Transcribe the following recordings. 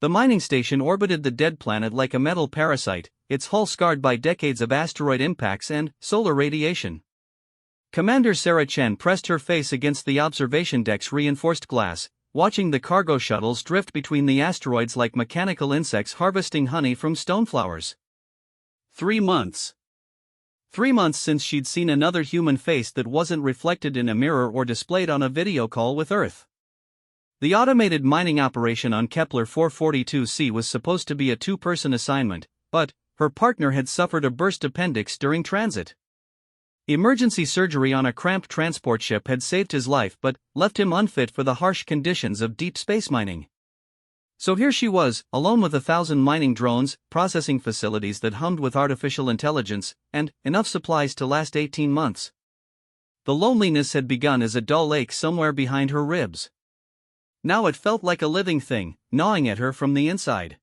The mining station orbited the dead planet like a metal parasite, its hull scarred by decades of asteroid impacts and solar radiation. Commander Sarah Chen pressed her face against the observation deck's reinforced glass, watching the cargo shuttles drift between the asteroids like mechanical insects harvesting honey from stoneflowers. 3 months. 3 months since she'd seen another human face that wasn't reflected in a mirror or displayed on a video call with Earth. The automated mining operation on Kepler 442c was supposed to be a 2-person assignment, but her partner had suffered a burst appendix during transit. Emergency surgery on a cramped transport ship had saved his life but left him unfit for the harsh conditions of deep space mining. So here she was, alone with 1,000 mining drones, processing facilities that hummed with artificial intelligence, and enough supplies to last 18 months. The loneliness had begun as a dull ache somewhere behind her ribs. Now it felt like a living thing, gnawing at her from the inside.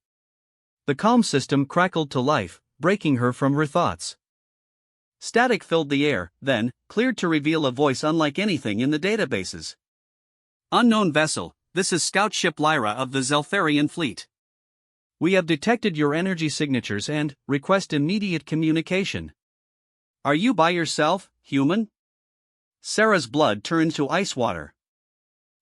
The comm system crackled to life, breaking her from her thoughts. Static filled the air, then cleared to reveal a voice unlike anything in the databases. Unknown vessel, this is scout ship Lyra of the Zeltharian fleet. We have detected your energy signatures and request immediate communication. Are you by yourself, human? Sarah's blood turned to ice water.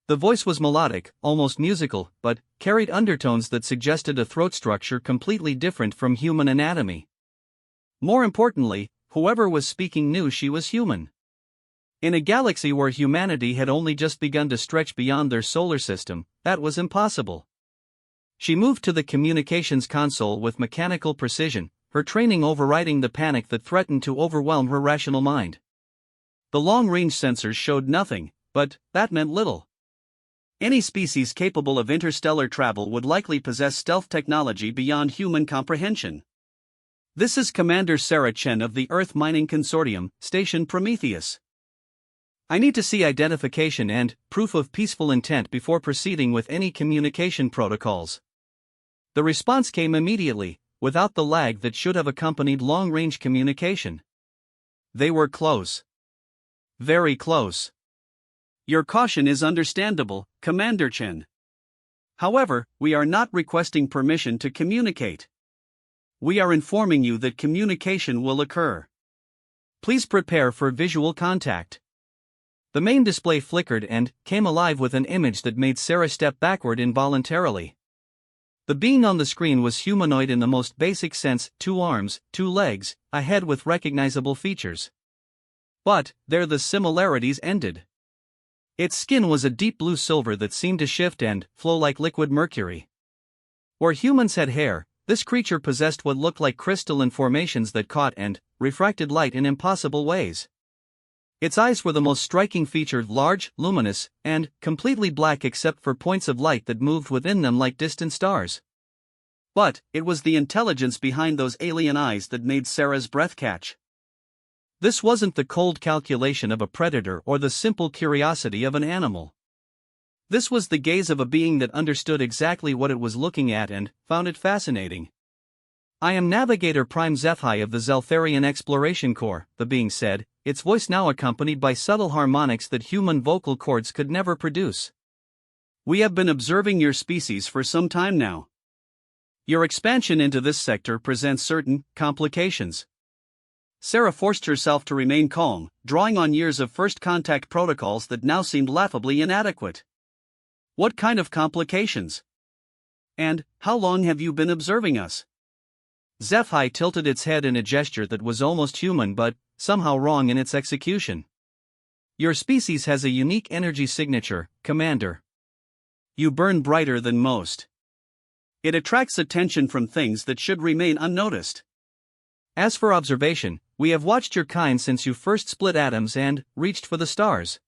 The voice was melodic, almost musical, but carried undertones that suggested a throat structure completely different from human anatomy. More importantly, whoever was speaking knew she was human. In a galaxy where humanity had only just begun to stretch beyond their solar system, that was impossible. She moved to the communications console with mechanical precision, her training overriding the panic that threatened to overwhelm her rational mind. The long-range sensors showed nothing, but that meant little. Any species capable of interstellar travel would likely possess stealth technology beyond human comprehension. This is Commander Sarah Chen of the Earth Mining Consortium, Station Prometheus. I need to see identification and proof of peaceful intent before proceeding with any communication protocols. The response came immediately, without the lag that should have accompanied long-range communication. They were close. Very close. Your caution is understandable, Commander Chen. However, we are not requesting permission to communicate. We are informing you that communication will occur. Please prepare for visual contact. The main display flickered and came alive with an image that made Sarah step backward involuntarily. The being on the screen was humanoid in the most basic sense: 2 arms, 2 legs, a head with recognizable features. But there the similarities ended. Its skin was a deep blue silver that seemed to shift and flow like liquid mercury. Where humans had hair, this creature possessed what looked like crystalline formations that caught and refracted light in impossible ways. Its eyes were the most striking feature, large, luminous, and completely black except for points of light that moved within them like distant stars. But it was the intelligence behind those alien eyes that made Sarah's breath catch. This wasn't the cold calculation of a predator or the simple curiosity of an animal. This was the gaze of a being that understood exactly what it was looking at and found it fascinating. I am Navigator Prime HFY of the Zeltharian Exploration Corps, the being said, its voice now accompanied by subtle harmonics that human vocal cords could never produce. We have been observing your species for some time now. Your expansion into this sector presents certain complications. Sarah forced herself to remain calm, drawing on years of first contact protocols that now seemed laughably inadequate. What kind of complications? And how long have you been observing us? HFY tilted its head in a gesture that was almost human but somehow wrong in its execution. Your species has a unique energy signature, Commander. You burn brighter than most. It attracts attention from things that should remain unnoticed. As for observation, we have watched your kind since you first split atoms and reached for the stars.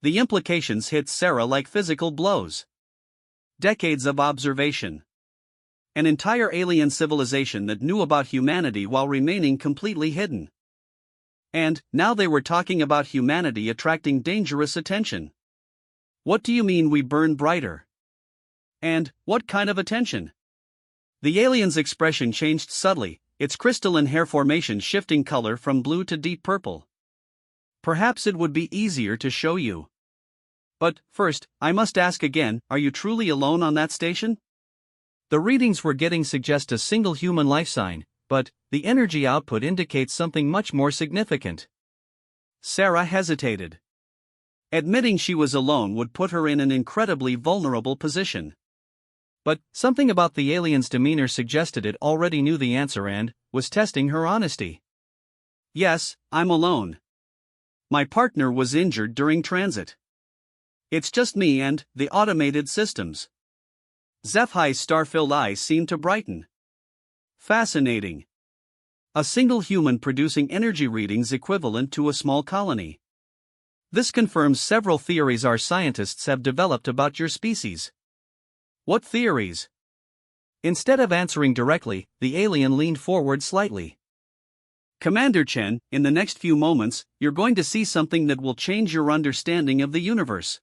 The implications hit Sarah like physical blows. Decades of observation. An entire alien civilization that knew about humanity while remaining completely hidden. And now they were talking about humanity attracting dangerous attention. What do you mean we burn brighter? And what kind of attention? The alien's expression changed subtly, its crystalline hair formation shifting color from blue to deep purple. Perhaps it would be easier to show you. But first, I must ask again, are you truly alone on that station? The readings we're getting suggest a single human life sign, but the energy output indicates something much more significant. Sarah hesitated. Admitting she was alone would put her in an incredibly vulnerable position. But something about the alien's demeanor suggested it already knew the answer and was testing her honesty. Yes, I'm alone. My partner was injured during transit. It's just me and the automated systems. HFY's star-filled eyes seemed to brighten. Fascinating. A single human producing energy readings equivalent to a small colony. This confirms several theories our scientists have developed about your species. What theories? Instead of answering directly, the alien leaned forward slightly. Commander Chen, in the next few moments, you're going to see something that will change your understanding of the universe.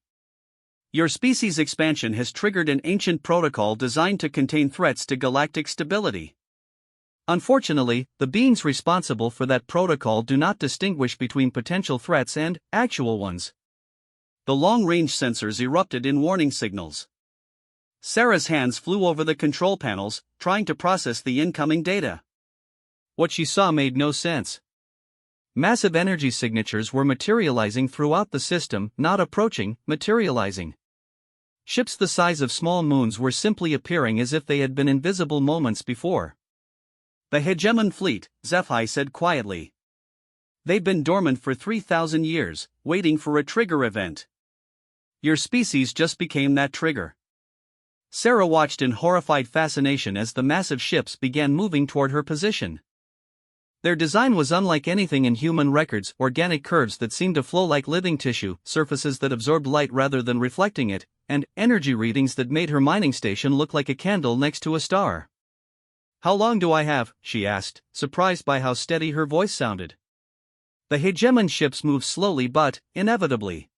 Your species' expansion has triggered an ancient protocol designed to contain threats to galactic stability. Unfortunately, the beings responsible for that protocol do not distinguish between potential threats and actual ones. The long-range sensors erupted in warning signals. Sarah's hands flew over the control panels, trying to process the incoming data. What she saw made no sense. Massive energy signatures were materializing throughout the system, not approaching, materializing. Ships the size of small moons were simply appearing as if they had been invisible moments before. The hegemon fleet, HFY said quietly. They've been dormant for 3,000 years, waiting for a trigger event. Your species just became that trigger. Sarah watched in horrified fascination as the massive ships began moving toward her position. Their design was unlike anything in human records, organic curves that seemed to flow like living tissue, surfaces that absorbed light rather than reflecting it, and energy readings that made her mining station look like a candle next to a star. How long do I have? She asked, surprised by how steady her voice sounded. The hegemon ships move slowly but inevitably.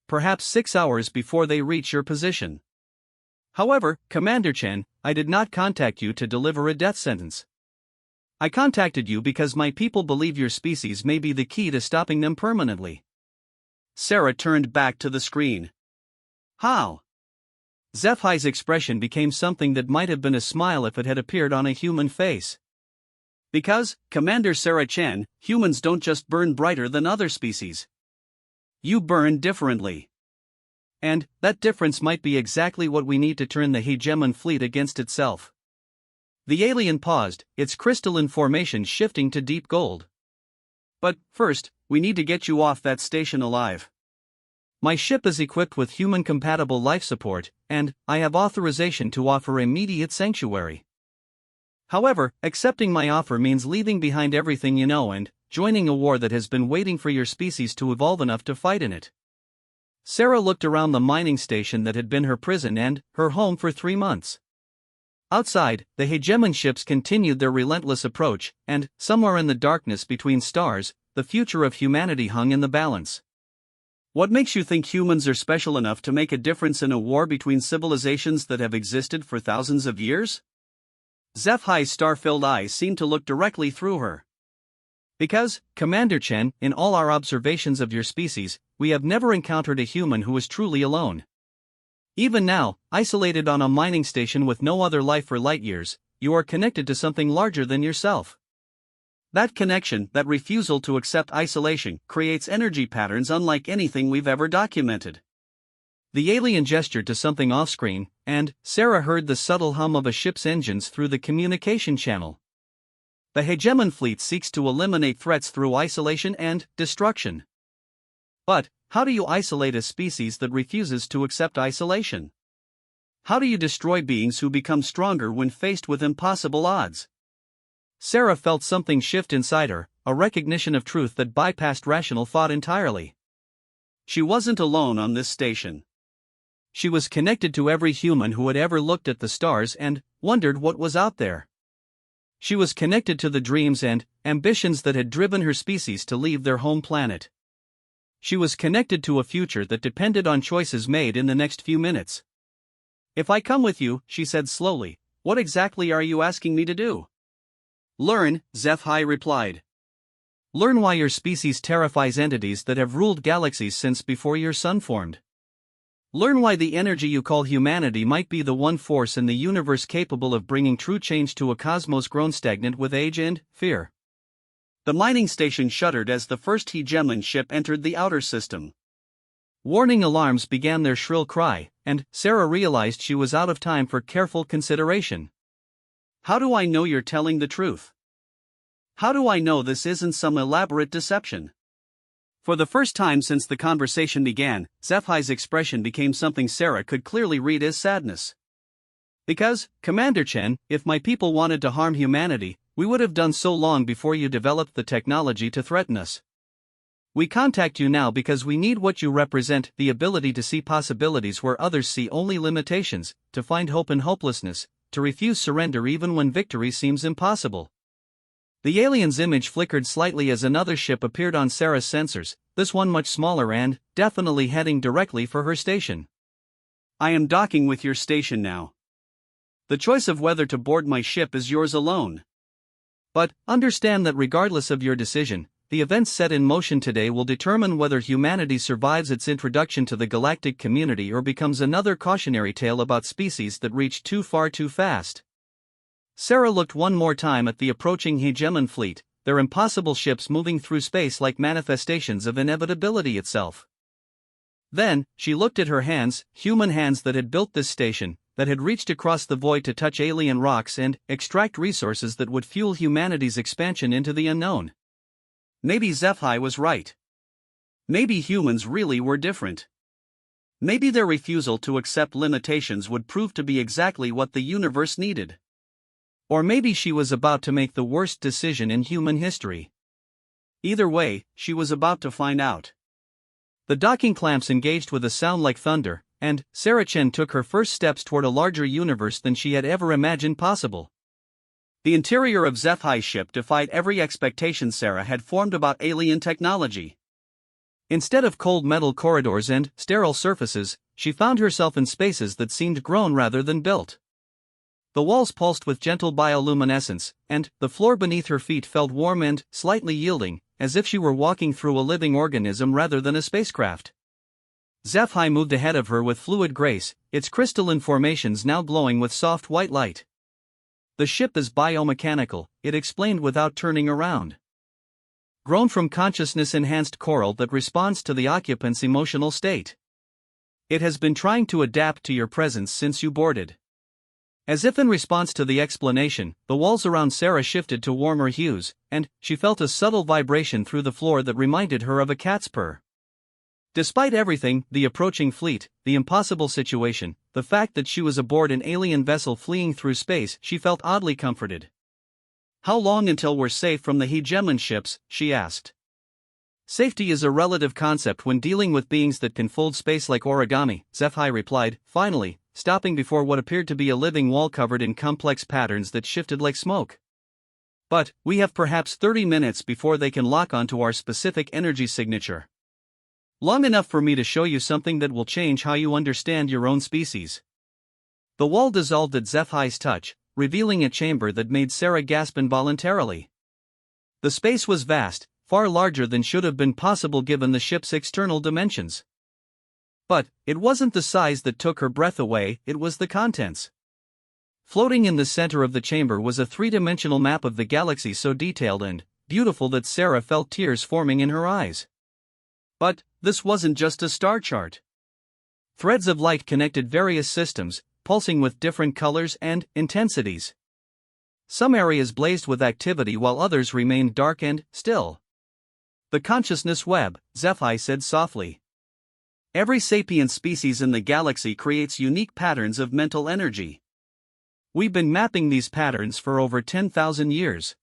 Perhaps 6 hours before they reach your position. However, Commander Chen, I did not contact you to deliver a death sentence. I contacted you because my people believe your species may be the key to stopping them permanently. Sarah turned back to the screen. How? HFY's expression became something that might have been a smile if it had appeared on a human face. Because, Commander Sarah Chen, humans don't just burn brighter than other species. You burn differently. And that difference might be exactly what we need to turn the hegemon fleet against itself. The alien paused, its crystalline formation shifting to deep gold. But first, we need to get you off that station alive. My ship is equipped with human-compatible life support, and I have authorization to offer immediate sanctuary. However, accepting my offer means leaving behind everything you know and joining a war that has been waiting for your species to evolve enough to fight in it. Sarah looked around the mining station that had been her prison and her home for 3 months. Outside, the hegemon ships continued their relentless approach, and, somewhere in the darkness between stars, the future of humanity hung in the balance. What makes you think humans are special enough to make a difference in a war between civilizations that have existed for thousands of years? HFY's star-filled eyes seemed to look directly through her. Because, Commander Chen, in all our observations of your species, we have never encountered a human who is truly alone. Even now, isolated on a mining station with no other life for light years, you are connected to something larger than yourself. That connection, that refusal to accept isolation, creates energy patterns unlike anything we've ever documented. The alien gestured to something off-screen, and Sarah heard the subtle hum of a ship's engines through the communication channel. The hegemon fleet seeks to eliminate threats through isolation and destruction. But, how do you isolate a species that refuses to accept isolation? How do you destroy beings who become stronger when faced with impossible odds? Sarah felt something shift inside her, a recognition of truth that bypassed rational thought entirely. She wasn't alone on this station. She was connected to every human who had ever looked at the stars and wondered what was out there. She was connected to the dreams and ambitions that had driven her species to leave their home planet. She was connected to a future that depended on choices made in the next few minutes. If I come with you, she said slowly, what exactly are you asking me to do? Learn, HFY replied. Learn why your species terrifies entities that have ruled galaxies since before your sun formed. Learn why the energy you call humanity might be the one force in the universe capable of bringing true change to a cosmos grown stagnant with age and fear. The mining station shuddered as the first hegemon ship entered the outer system. Warning alarms began their shrill cry, and Sarah realized she was out of time for careful consideration. How do I know you're telling the truth? How do I know this isn't some elaborate deception? For the first time since the conversation began, HFY's expression became something Sarah could clearly read as sadness. Because, Commander Chen, if my people wanted to harm humanity, we would have done so long before you developed the technology to threaten us. We contact you now because we need what you represent, the ability to see possibilities where others see only limitations, to find hope in hopelessness, to refuse surrender even when victory seems impossible. The alien's image flickered slightly as another ship appeared on Sarah's sensors, this one much smaller and, definitely heading directly for her station. I am docking with your station now. The choice of whether to board my ship is yours alone. But, understand that regardless of your decision, the events set in motion today will determine whether humanity survives its introduction to the galactic community or becomes another cautionary tale about species that reach too far too fast. Sarah looked one more time at the approaching hegemon fleet, their impossible ships moving through space like manifestations of inevitability itself. Then, she looked at her hands, human hands that had built this station, that had reached across the void to touch alien rocks and extract resources that would fuel humanity's expansion into the unknown. Maybe HFY was right. Maybe humans really were different. Maybe their refusal to accept limitations would prove to be exactly what the universe needed. Or maybe she was about to make the worst decision in human history. Either way, she was about to find out. The docking clamps engaged with a sound like thunder, and Sarah Chen took her first steps toward a larger universe than she had ever imagined possible. The interior of HFY's ship defied every expectation Sarah had formed about alien technology. Instead of cold metal corridors and sterile surfaces, she found herself in spaces that seemed grown rather than built. The walls pulsed with gentle bioluminescence, and the floor beneath her feet felt warm and slightly yielding, as if she were walking through a living organism rather than a spacecraft. HFY moved ahead of her with fluid grace, its crystalline formations now glowing with soft white light. The ship is biomechanical, it explained without turning around. Grown from consciousness-enhanced coral that responds to the occupant's emotional state. It has been trying to adapt to your presence since you boarded. As if in response to the explanation, the walls around Sarah shifted to warmer hues, and she felt a subtle vibration through the floor that reminded her of a cat's purr. Despite everything, the approaching fleet, the impossible situation, the fact that she was aboard an alien vessel fleeing through space, she felt oddly comforted. How long until we're safe from the hegemon ships, she asked. Safety is a relative concept when dealing with beings that can fold space like origami, HFY replied, finally, stopping before what appeared to be a living wall covered in complex patterns that shifted like smoke. But, we have perhaps 30 minutes before they can lock onto our specific energy signature. Long enough for me to show you something that will change how you understand your own species. The wall dissolved at HFY's touch, revealing a chamber that made Sarah gasp involuntarily. The space was vast, far larger than should have been possible given the ship's external dimensions. But, it wasn't the size that took her breath away, it was the contents. Floating in the center of the chamber was a three-dimensional map of the galaxy so detailed and beautiful that Sarah felt tears forming in her eyes. But, this wasn't just a star chart. Threads of light connected various systems, pulsing with different colors and intensities. Some areas blazed with activity while others remained dark and still. The consciousness web, HFY said softly. Every sapient species in the galaxy creates unique patterns of mental energy. We've been mapping these patterns for over 10,000 years.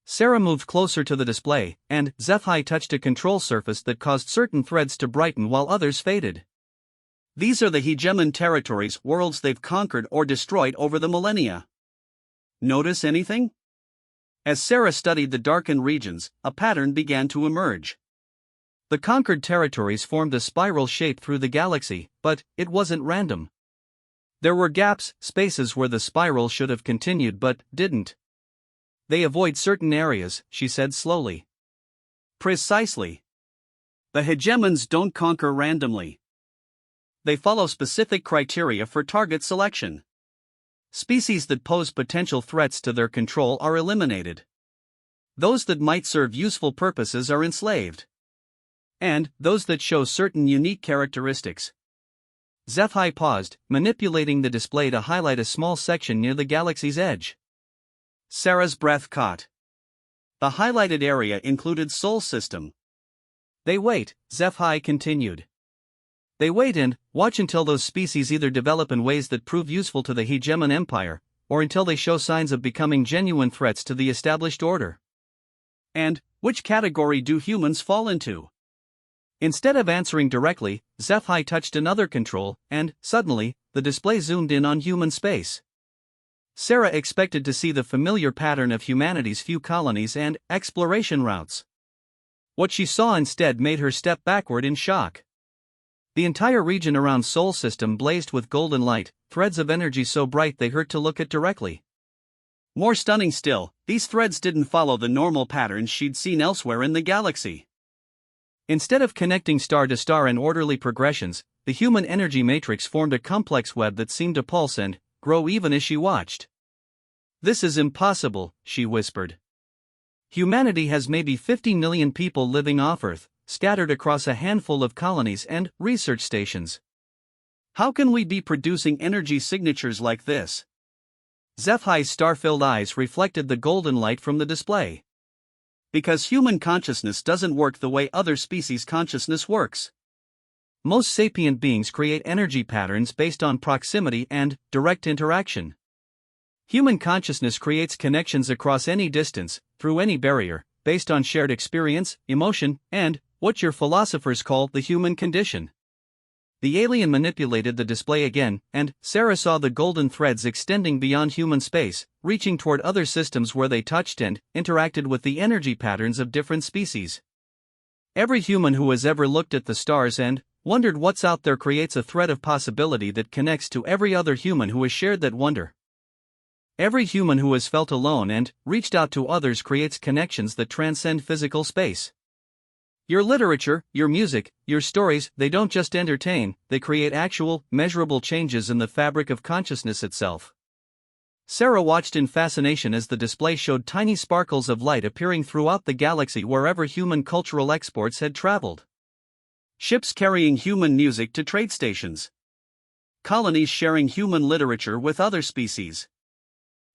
Sarah moved closer to the display, and HFY touched a control surface that caused certain threads to brighten while others faded. These are the hegemon territories, worlds they've conquered or destroyed over the millennia. Notice anything? As Sarah studied the darkened regions, a pattern began to emerge. The conquered territories formed a spiral shape through the galaxy, but it wasn't random. There were gaps, spaces where the spiral should have continued but didn't. They avoid certain areas, she said slowly. Precisely. The hegemons don't conquer randomly. They follow specific criteria for target selection. Species that pose potential threats to their control are eliminated. Those that might serve useful purposes are enslaved. And those that show certain unique characteristics. HFY paused, manipulating the display to highlight a small section near the galaxy's edge. Sarah's breath caught. The highlighted area included Sol system. They wait, HFY continued. They wait and watch until those species either develop in ways that prove useful to the hegemon empire, or until they show signs of becoming genuine threats to the established order. And which category do humans fall into? Instead of answering directly, HFY touched another control, and, suddenly, the display zoomed in on human space. Sarah expected to see the familiar pattern of humanity's few colonies and exploration routes. What she saw instead made her step backward in shock. The entire region around Sol system blazed with golden light, threads of energy so bright they hurt to look at directly. More stunning still, these threads didn't follow the normal patterns she'd seen elsewhere in the galaxy. Instead of connecting star to star in orderly progressions, the human energy matrix formed a complex web that seemed to pulse and grow even as she watched. "This is impossible," she whispered. "Humanity has maybe 50 million people living off Earth, scattered across a handful of colonies and research stations. How can we be producing energy signatures like this?" HFY's star-filled eyes reflected the golden light from the display. Because human consciousness doesn't work the way other species' consciousness works. Most sapient beings create energy patterns based on proximity and direct interaction. Human consciousness creates connections across any distance, through any barrier, based on shared experience, emotion, and what your philosophers call the human condition. The alien manipulated the display again, and Sarah saw the golden threads extending beyond human space, reaching toward other systems where they touched and interacted with the energy patterns of different species. Every human who has ever looked at the stars and wondered what's out there creates a thread of possibility that connects to every other human who has shared that wonder. Every human who has felt alone and reached out to others creates connections that transcend physical space. Your literature, your music, your stories, they don't just entertain, they create actual, measurable changes in the fabric of consciousness itself. Sarah watched in fascination as the display showed tiny sparkles of light appearing throughout the galaxy wherever human cultural exports had traveled. Ships carrying human music to trade stations. Colonies sharing human literature with other species.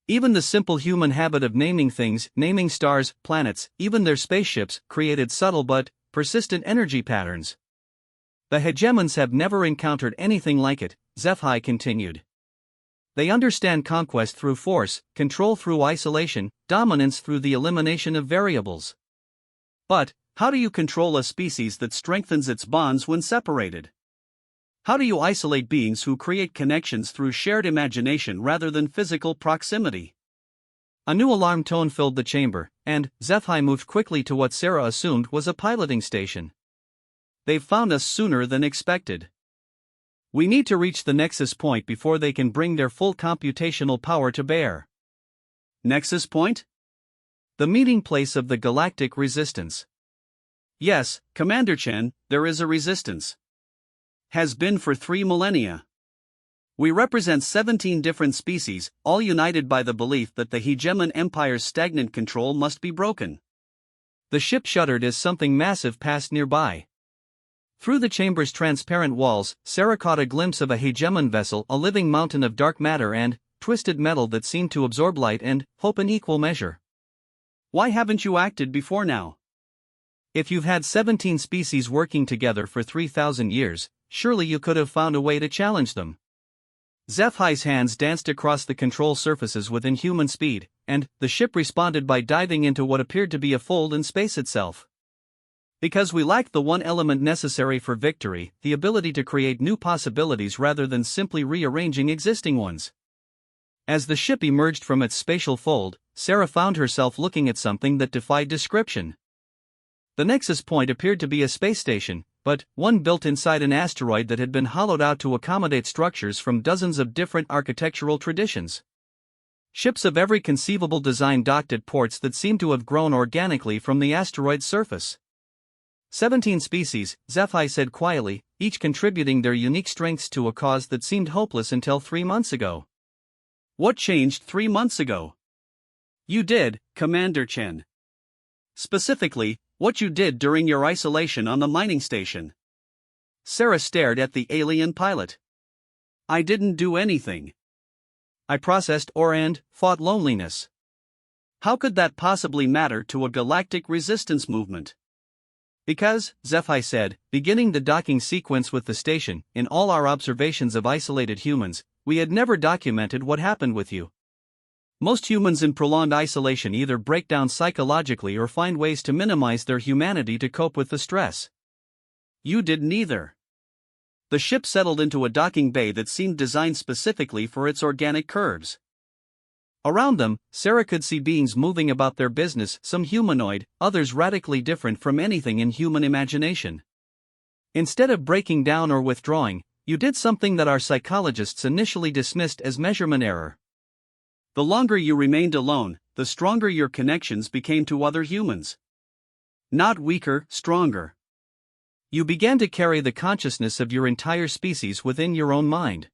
Even the simple human habit of naming things, naming stars, planets, even their spaceships, created subtle but persistent energy patterns. The hegemons have never encountered anything like it, HFY continued. They understand conquest through force, control through isolation, dominance through the elimination of variables. But, how do you control a species that strengthens its bonds when separated? How do you isolate beings who create connections through shared imagination rather than physical proximity? A new alarm tone filled the chamber, and HFY moved quickly to what Sarah assumed was a piloting station. "They've found us sooner than expected. We need to reach the nexus point before they can bring their full computational power to bear." Nexus point? The meeting place of the galactic resistance. Yes, Commander Chen, there is a resistance. Has been for 3 millennia. We represent 17 different species, all united by the belief that the hegemon empire's stagnant control must be broken. The ship shuddered as something massive passed nearby. Through the chamber's transparent walls, Sarah caught a glimpse of a hegemon vessel, a living mountain of dark matter and twisted metal that seemed to absorb light and hope in equal measure. Why haven't you acted before now? If you've had 17 species working together for 3,000 years, surely you could have found a way to challenge them. HFY's hands danced across the control surfaces with inhuman speed, and the ship responded by diving into what appeared to be a fold in space itself. Because we lacked the one element necessary for victory, the ability to create new possibilities rather than simply rearranging existing ones. As the ship emerged from its spatial fold, Sarah found herself looking at something that defied description. The nexus point appeared to be a space station, but one built inside an asteroid that had been hollowed out to accommodate structures from dozens of different architectural traditions. Ships of every conceivable design docked at ports that seemed to have grown organically from the asteroid's surface. 17 species, HFY said quietly, each contributing their unique strengths to a cause that seemed hopeless until 3 months ago. What changed 3 months ago? You did, Commander Chen. Specifically, what you did during your isolation on the mining station. Sarah stared at the alien pilot. I didn't do anything. I processed ore and fought loneliness. How could that possibly matter to a galactic resistance movement? Because, HFY said, beginning the docking sequence with the station, in all our observations of isolated humans, we had never documented what happened with you. Most humans in prolonged isolation either break down psychologically or find ways to minimize their humanity to cope with the stress. You did neither. The ship settled into a docking bay that seemed designed specifically for its organic curves. Around them, Sarah could see beings moving about their business, some humanoid, others radically different from anything in human imagination. Instead of breaking down or withdrawing, you did something that our psychologists initially dismissed as measurement error. The longer you remained alone, the stronger your connections became to other humans. Not weaker, stronger. You began to carry the consciousness of your entire species within your own mind.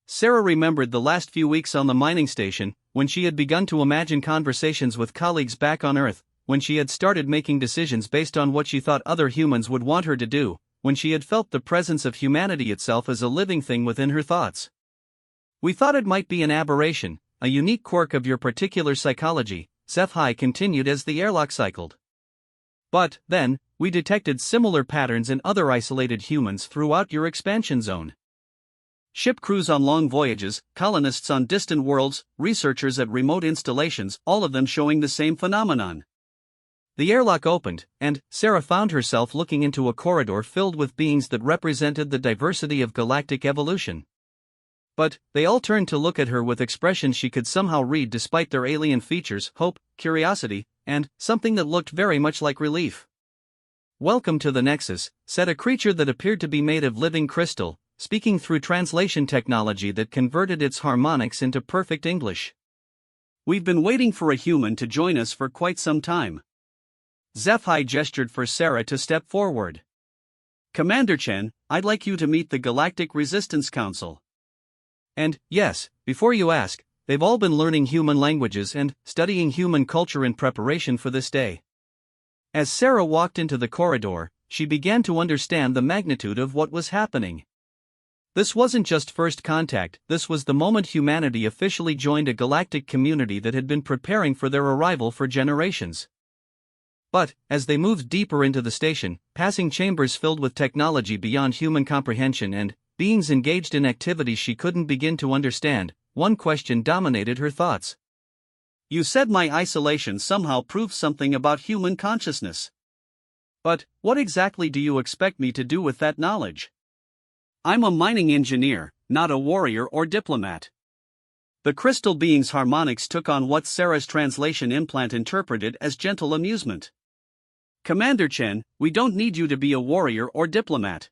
Sarah remembered the last few weeks on the mining station, when she had begun to imagine conversations with colleagues back on Earth, when she had started making decisions based on what she thought other humans would want her to do, when she had felt the presence of humanity itself as a living thing within her thoughts. We thought it might be an aberration, a unique quirk of your particular psychology, HFY continued as the airlock cycled. But, then, we detected similar patterns in other isolated humans throughout your expansion zone. Ship crews on long voyages, colonists on distant worlds, researchers at remote installations, all of them showing the same phenomenon. The airlock opened, and Sarah found herself looking into a corridor filled with beings that represented the diversity of galactic evolution. But they all turned to look at her with expressions she could somehow read despite their alien features: hope, curiosity, and something that looked very much like relief. "Welcome to the Nexus," said a creature that appeared to be made of living crystal, speaking through translation technology that converted its harmonics into perfect English. We've been waiting for a human to join us for quite some time. HFY gestured for Sarah to step forward. Commander Chen, I'd like you to meet the Galactic Resistance Council. And, yes, before you ask, they've all been learning human languages and studying human culture in preparation for this day. As Sarah walked into the corridor, she began to understand the magnitude of what was happening. This wasn't just first contact, this was the moment humanity officially joined a galactic community that had been preparing for their arrival for generations. But, as they moved deeper into the station, passing chambers filled with technology beyond human comprehension and beings engaged in activities she couldn't begin to understand, one question dominated her thoughts. You said my isolation somehow proved something about human consciousness. But, what exactly do you expect me to do with that knowledge? I'm a mining engineer, not a warrior or diplomat. The crystal being's harmonics took on what Sarah's translation implant interpreted as gentle amusement. Commander Chen, we don't need you to be a warrior or diplomat.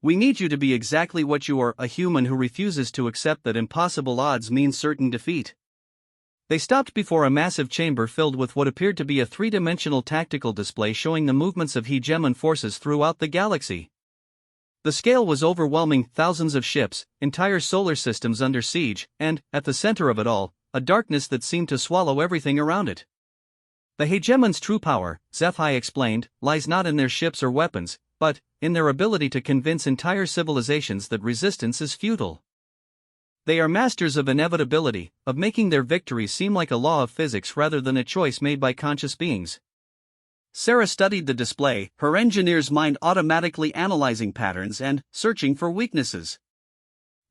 We need you to be exactly what you are, a human who refuses to accept that impossible odds mean certain defeat. They stopped before a massive chamber filled with what appeared to be a three-dimensional tactical display showing the movements of hegemon forces throughout the galaxy. The scale was overwhelming: thousands of ships, entire solar systems under siege, and, at the center of it all, a darkness that seemed to swallow everything around it. The hegemon's true power, HFY explained, lies not in their ships or weapons, but in their ability to convince entire civilizations that resistance is futile. They are masters of inevitability, of making their victories seem like a law of physics rather than a choice made by conscious beings. Sarah studied the display, her engineer's mind automatically analyzing patterns and searching for weaknesses.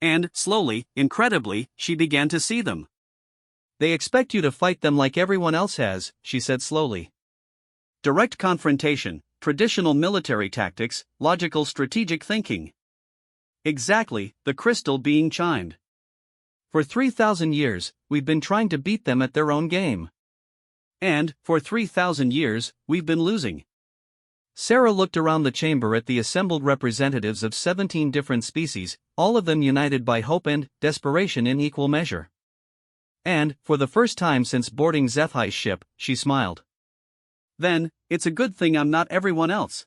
And, slowly, incredibly, she began to see them. "They expect you to fight them like everyone else has," she said slowly. "Direct confrontation, traditional military tactics, logical strategic thinking." Exactly, the crystal being chimed. "For 3,000 years, we've been trying to beat them at their own game. And, for 3,000 years, we've been losing." Sarah looked around the chamber at the assembled representatives of 17 different species, all of them united by hope and desperation in equal measure. And, for the first time since boarding HFY's ship, she smiled. "Then, it's a good thing I'm not everyone else.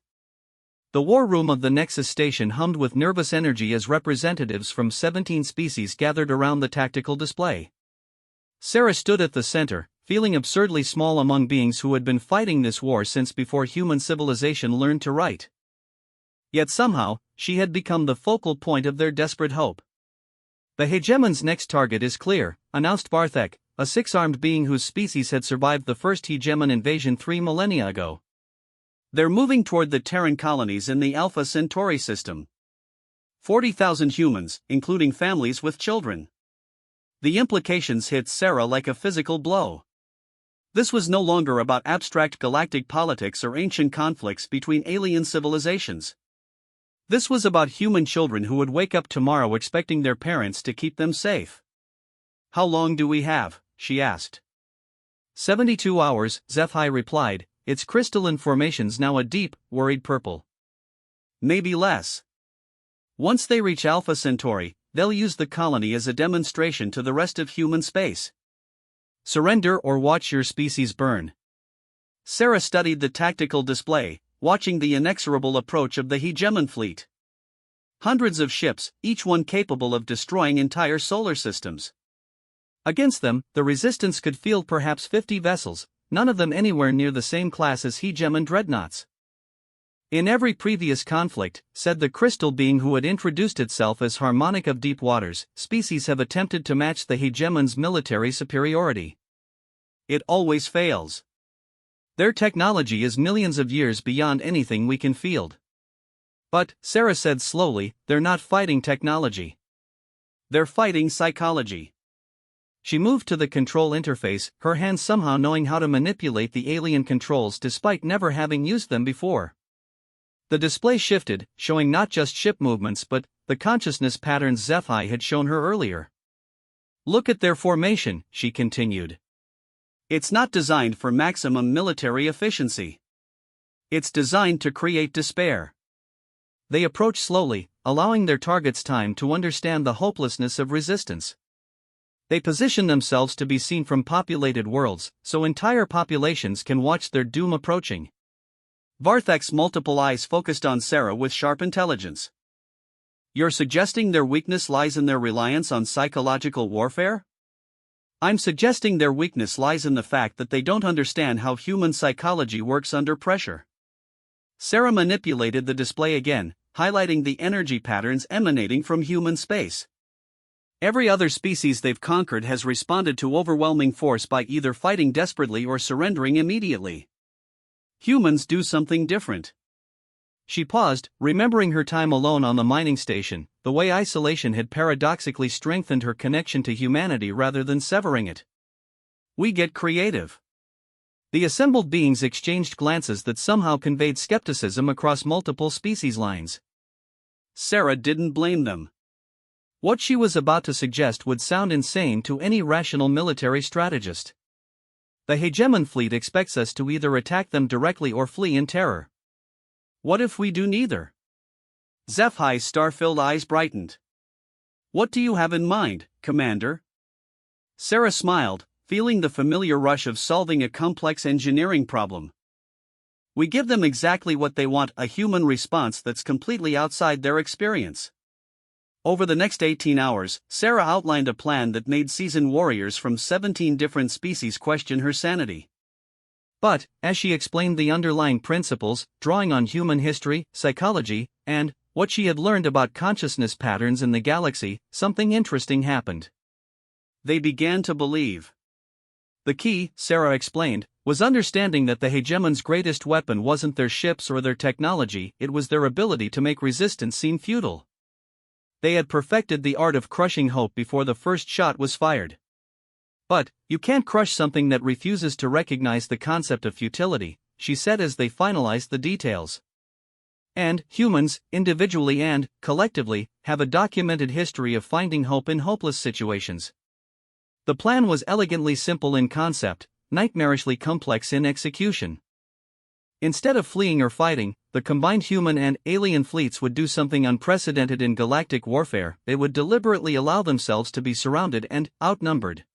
The war room of the Nexus station hummed with nervous energy as representatives from 17 species gathered around the tactical display. Sarah stood at the center, feeling absurdly small among beings who had been fighting this war since before human civilization learned to write. Yet somehow, she had become the focal point of their desperate hope. The hegemon's next target is clear, announced Barthek, a six-armed being whose species had survived the first hegemon invasion 3 millennia ago. They're moving toward the Terran colonies in the Alpha Centauri system. 40,000 humans, including families with children. The implications hit Sarah like a physical blow. This was no longer about abstract galactic politics or ancient conflicts between alien civilizations. This was about human children who would wake up tomorrow expecting their parents to keep them safe. "How long do we have?" she asked. 72 hours, HFY replied, its crystalline formations now a deep, worried purple. "Maybe less. Once they reach Alpha Centauri, they'll use the colony as a demonstration to the rest of human space. Surrender or watch your species burn." Sarah studied the tactical display, watching the inexorable approach of the hegemon fleet. Hundreds of ships, each one capable of destroying entire solar systems. Against them, the resistance could field perhaps 50 vessels, none of them anywhere near the same class as hegemon dreadnoughts. "In every previous conflict," said the crystal being who had introduced itself as Harmonic of Deep Waters, "species have attempted to match the hegemon's military superiority. It always fails. Their technology is millions of years beyond anything we can field." "But," Sarah said slowly, "they're not fighting technology. They're fighting psychology." She moved to the control interface, her hands somehow knowing how to manipulate the alien controls despite never having used them before. The display shifted, showing not just ship movements but the consciousness patterns HFY had shown her earlier. "Look at their formation," she continued. "It's not designed for maximum military efficiency. It's designed to create despair." They approach slowly, allowing their targets time to understand the hopelessness of resistance. They position themselves to be seen from populated worlds, so entire populations can watch their doom approaching. Barthek's multiple eyes focused on Sarah with sharp intelligence. "You're suggesting their weakness lies in their reliance on psychological warfare?" "I'm suggesting their weakness lies in the fact that they don't understand how human psychology works under pressure." Sarah manipulated the display again, highlighting the energy patterns emanating from human space. "Every other species they've conquered has responded to overwhelming force by either fighting desperately or surrendering immediately. Humans do something different." She paused, remembering her time alone on the mining station, the way isolation had paradoxically strengthened her connection to humanity rather than severing it. "We get creative." The assembled beings exchanged glances that somehow conveyed skepticism across multiple species lines. Sarah didn't blame them. What she was about to suggest would sound insane to any rational military strategist. The hegemon fleet expects us to either attack them directly or flee in terror. What if we do neither? HFY's star-filled eyes brightened. "What do you have in mind, Commander?" Sarah smiled, feeling the familiar rush of solving a complex engineering problem. "We give them exactly what they want, a human response that's completely outside their experience." Over the next 18 hours, Sarah outlined a plan that made seasoned warriors from 17 different species question her sanity. But, as she explained the underlying principles, drawing on human history, psychology, and what she had learned about consciousness patterns in the galaxy, something interesting happened. They began to believe. The key, Sarah explained, was understanding that the hegemon's greatest weapon wasn't their ships or their technology, it was their ability to make resistance seem futile. They had perfected the art of crushing hope before the first shot was fired. "But, you can't crush something that refuses to recognize the concept of futility," she said as they finalized the details. "And, humans, individually and collectively, have a documented history of finding hope in hopeless situations." The plan was elegantly simple in concept, nightmarishly complex in execution. Instead of fleeing or fighting, the combined human and alien fleets would do something unprecedented in galactic warfare. They would deliberately allow themselves to be surrounded and outnumbered.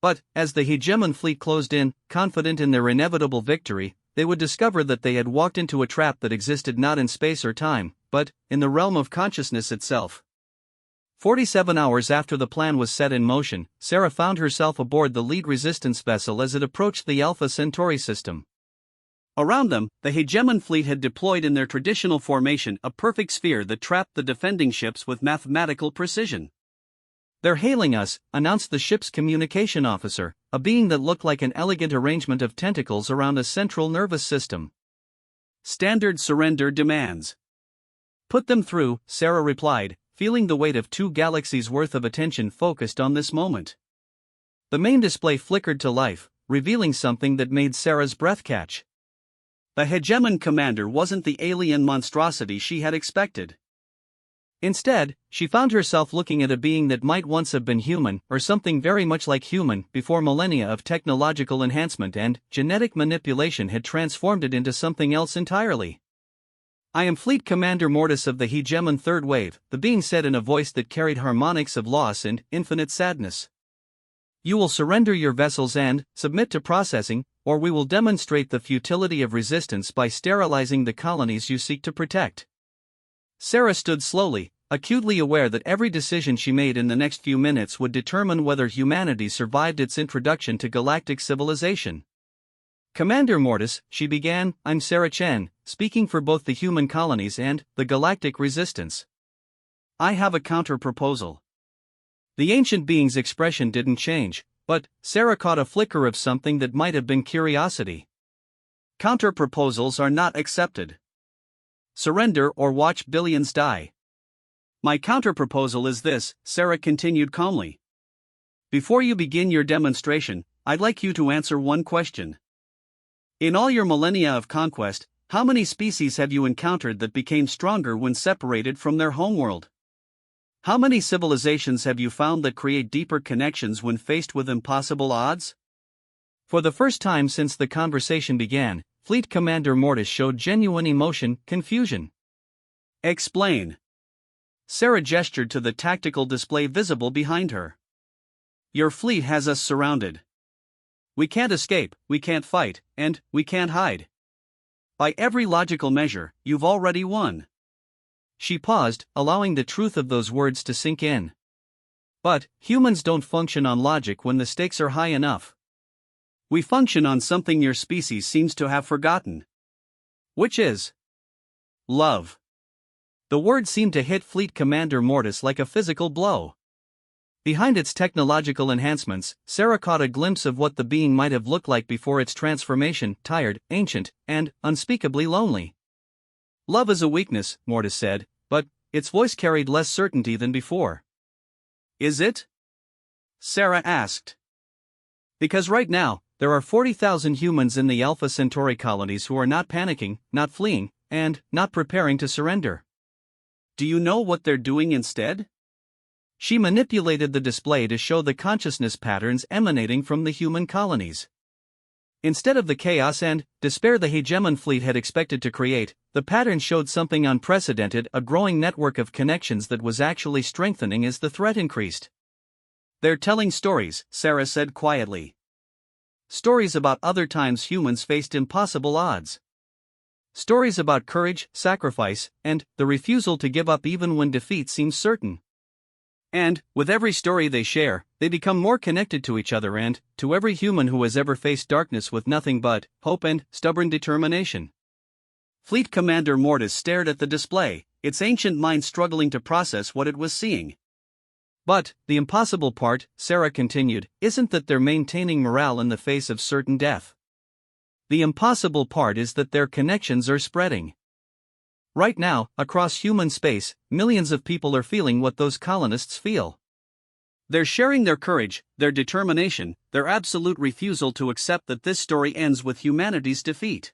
But, as the hegemon fleet closed in, confident in their inevitable victory, they would discover that they had walked into a trap that existed not in space or time, but in the realm of consciousness itself. 47 hours after the plan was set in motion, Sarah found herself aboard the lead resistance vessel as it approached the Alpha Centauri system. Around them, the hegemon fleet had deployed in their traditional formation a perfect sphere that trapped the defending ships with mathematical precision. "They're hailing us," announced the ship's communication officer, a being that looked like an elegant arrangement of tentacles around a central nervous system. "Standard surrender demands." "Put them through," Sarah replied, feeling the weight of 2 galaxies' worth of attention focused on this moment. The main display flickered to life, revealing something that made Sarah's breath catch. The hegemon commander wasn't the alien monstrosity she had expected. Instead, she found herself looking at a being that might once have been human, or something very much like human, before millennia of technological enhancement and genetic manipulation had transformed it into something else entirely. "I am Fleet Commander Mortis of the Hegemon Third Wave," the being said in a voice that carried harmonics of loss and infinite sadness. "You will surrender your vessels and submit to processing, or we will demonstrate the futility of resistance by sterilizing the colonies you seek to protect." Sarah stood slowly, acutely aware that every decision she made in the next few minutes would determine whether humanity survived its introduction to galactic civilization. "Commander Mortis," she began, "I'm Sarah Chen, speaking for both the human colonies and the galactic resistance. I have a counter-proposal." The ancient being's expression didn't change, but Sarah caught a flicker of something that might have been curiosity. "Counter-proposals are not accepted. Surrender or watch billions die." "My counter-proposal is this," Sarah continued calmly. "Before you begin your demonstration, I'd like you to answer one question. In all your millennia of conquest, how many species have you encountered that became stronger when separated from their homeworld? How many civilizations have you found that create deeper connections when faced with impossible odds?" For the first time since the conversation began, Fleet Commander Mortis showed genuine emotion, confusion. "Explain." Sarah gestured to the tactical display visible behind her. "Your fleet has us surrounded. We can't escape, we can't fight, and we can't hide. By every logical measure, you've already won." She paused, allowing the truth of those words to sink in. "But humans don't function on logic when the stakes are high enough. We function on something your species seems to have forgotten. Which is love." The word seemed to hit Fleet Commander Mortis like a physical blow. Behind its technological enhancements, Sarah caught a glimpse of what the being might have looked like before its transformation: tired, ancient, and unspeakably lonely. "Love is a weakness," Mortis said, but its voice carried less certainty than before. "Is it?" Sarah asked. "Because right now, there are 40,000 humans in the Alpha Centauri colonies who are not panicking, not fleeing, and not preparing to surrender." "Do you know what they're doing instead?" She manipulated the display to show the consciousness patterns emanating from the human colonies. Instead of the chaos and despair the hegemon fleet had expected to create, the pattern showed something unprecedented: a growing network of connections that was actually strengthening as the threat increased. "They're telling stories," Sarah said quietly. "Stories about other times humans faced impossible odds. Stories about courage, sacrifice, and the refusal to give up even when defeat seems certain. And, with every story they share, they become more connected to each other and to every human who has ever faced darkness with nothing but hope and stubborn determination." Fleet Commander Mortis stared at the display, its ancient mind struggling to process what it was seeing. "But the impossible part," Sarah continued, "isn't that they're maintaining morale in the face of certain death. The impossible part is that their connections are spreading. Right now, across human space, millions of people are feeling what those colonists feel. They're sharing their courage, their determination, their absolute refusal to accept that this story ends with humanity's defeat."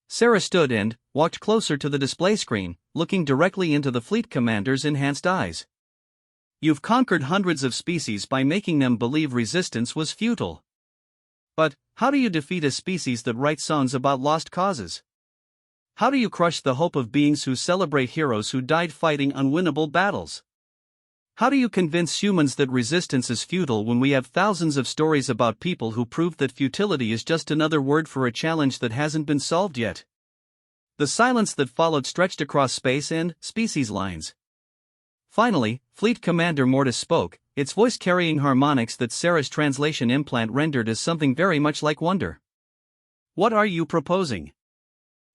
Sarah stood and walked closer to the display screen, looking directly into the fleet commander's enhanced eyes. "You've conquered hundreds of species by making them believe resistance was futile. But how do you defeat a species that writes songs about lost causes? How do you crush the hope of beings who celebrate heroes who died fighting unwinnable battles? How do you convince humans that resistance is futile when we have thousands of stories about people who proved that futility is just another word for a challenge that hasn't been solved yet? The silence that followed stretched across space and species lines. Finally, Fleet Commander Mortis spoke, its voice carrying harmonics that Sarah's translation implant rendered as something very much like wonder. What are you proposing?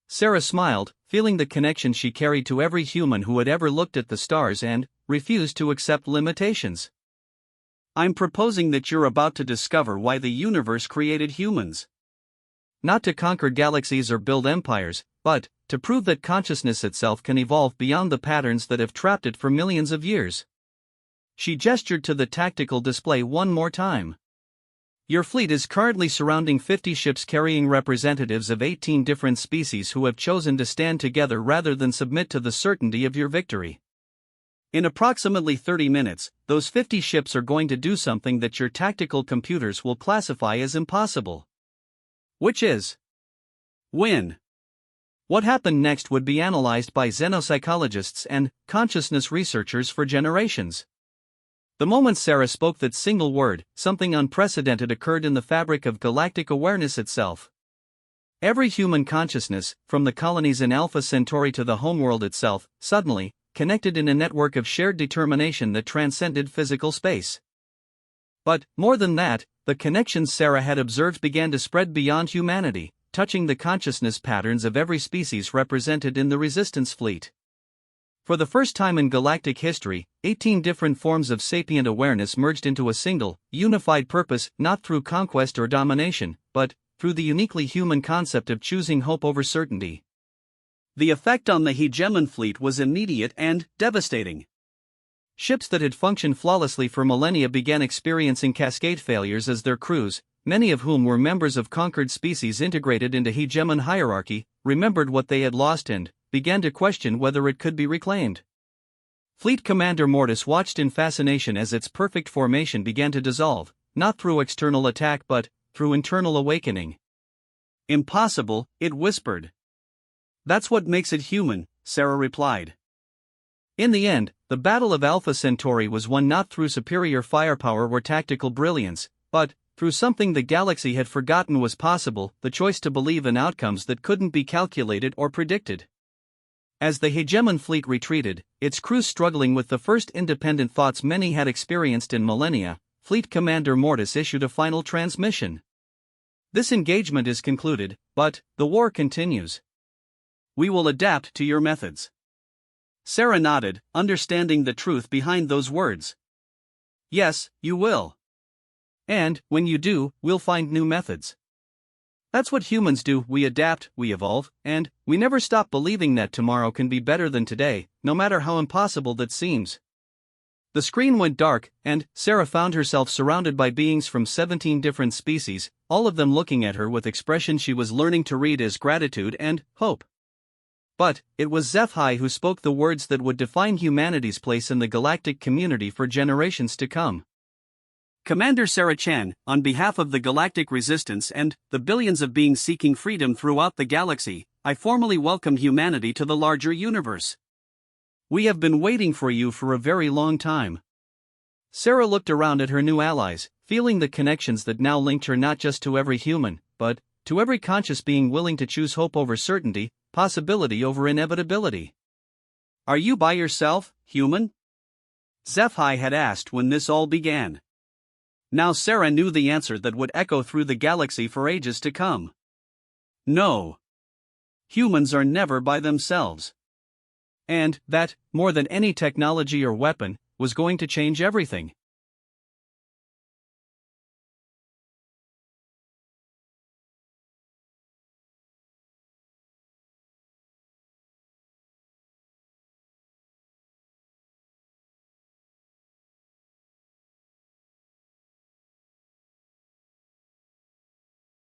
Sarah smiled, feeling the connection she carried to every human who had ever looked at the stars and refused to accept limitations. I'm proposing that you're about to discover why the universe created humans. Not to conquer galaxies or build empires, but to prove that consciousness itself can evolve beyond the patterns that have trapped it for millions of years. She gestured to the tactical display one more time. Your fleet is currently surrounding 50 ships carrying representatives of 18 different species who have chosen to stand together rather than submit to the certainty of your victory. In approximately 30 minutes, those 50 ships are going to do something that your tactical computers will classify as impossible. Which is win. What happened next would be analyzed by xenopsychologists and consciousness researchers for generations. The moment Sarah spoke that single word, something unprecedented occurred in the fabric of galactic awareness itself. Every human consciousness, from the colonies in Alpha Centauri to the homeworld itself, suddenly connected in a network of shared determination that transcended physical space. But, more than that, the connections Sarah had observed began to spread beyond humanity, touching the consciousness patterns of every species represented in the Resistance fleet. For the first time in galactic history, 18 different forms of sapient awareness merged into a single, unified purpose, not through conquest or domination, but through the uniquely human concept of choosing hope over certainty. The effect on the Hegemon fleet was immediate and devastating. Ships that had functioned flawlessly for millennia began experiencing cascade failures as their crews, many of whom were members of conquered species integrated into Hegemon hierarchy, remembered what they had lost and began to question whether it could be reclaimed. Fleet Commander Mortis watched in fascination as its perfect formation began to dissolve, not through external attack but through internal awakening. Impossible, it whispered. That's what makes it human, Sarah replied. In the end, the Battle of Alpha Centauri was won not through superior firepower or tactical brilliance, but through something the galaxy had forgotten was possible, the choice to believe in outcomes that couldn't be calculated or predicted. As the Hegemon fleet retreated, its crews struggling with the first independent thoughts many had experienced in millennia, Fleet Commander Mortis issued a final transmission. This engagement is concluded, but the war continues. We will adapt to your methods. Sarah nodded, understanding the truth behind those words. Yes, you will. And, when you do, we'll find new methods. That's what humans do, we adapt, we evolve, and we never stop believing that tomorrow can be better than today, no matter how impossible that seems. The screen went dark, and Sarah found herself surrounded by beings from 17 different species, all of them looking at her with expressions she was learning to read as gratitude and hope. But it was HFY who spoke the words that would define humanity's place in the galactic community for generations to come. Commander Sarah Chan, on behalf of the Galactic Resistance and the billions of beings seeking freedom throughout the galaxy, I formally welcome humanity to the larger universe. We have been waiting for you for a very long time. Sarah looked around at her new allies, feeling the connections that now linked her not just to every human, but to every conscious being willing to choose hope over certainty, possibility over inevitability. Are you by yourself, human? HFY had asked when this all began. Now Sarah knew the answer that would echo through the galaxy for ages to come. No. Humans are never by themselves. And that, more than any technology or weapon, was going to change everything.